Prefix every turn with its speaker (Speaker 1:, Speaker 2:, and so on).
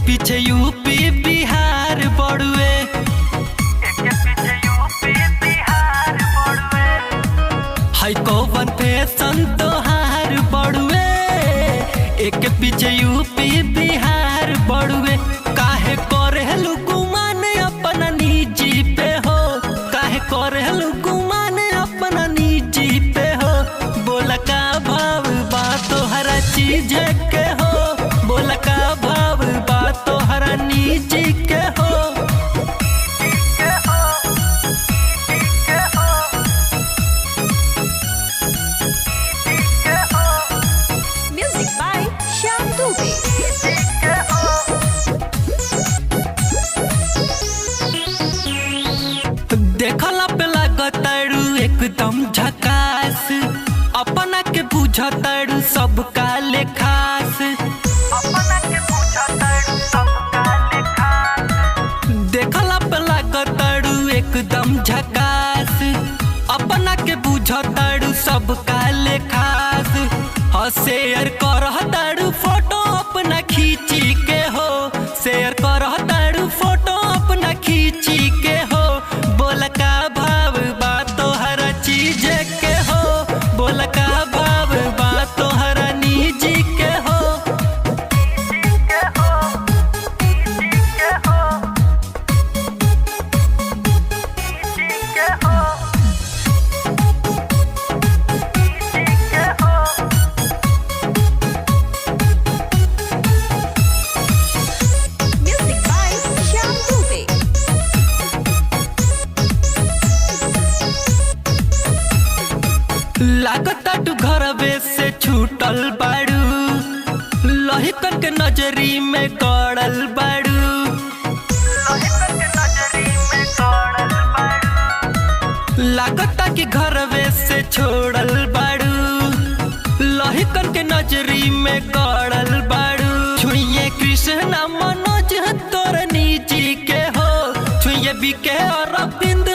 Speaker 1: पीछे यूपी बिहार बड़ुए, हाई कौवन फैशन तोहार बड़ुए, एक पीछे यूपी बिहार बड़ुए। काहे करेलू गुमान अपना निजी पे हो, काहे करेलू गुमान अपना निजी पे हो। बोला का भाव बा तोहरा चीज के हो, बोला का भाव बा तोहरा निजी के हो।
Speaker 2: Music by Shyam Dubey.
Speaker 1: देखला पे लागताड़ू एकदम झकास, अपना के बुझताड़ू सबका लेखास। देखला पे लागताड़ू एकदम झकास, अपना के बुझताड़ू सबका लेखास। शेयर करताड़ू फोटो अपना खींची के हो, शेयर करताड़ू फोटो अपना खींची के हो। बोला का भाव बा तोहरा चीज के हो, बोला का भाव बा तोहरा निजी के हो।
Speaker 2: Music by Shyam Dubey.
Speaker 1: लागता तू घरवे से छूटल बाड़ू, लहिकन के नजरी में गड़ल बाड़ू। लागता कि घरवे से छोड़ल बाड़ू, लहिकन के नजरी में गड़ल बाड़ू। छुइए कृष्णा मनोज तोर निजी के हो, छुइए बीके और अरविंद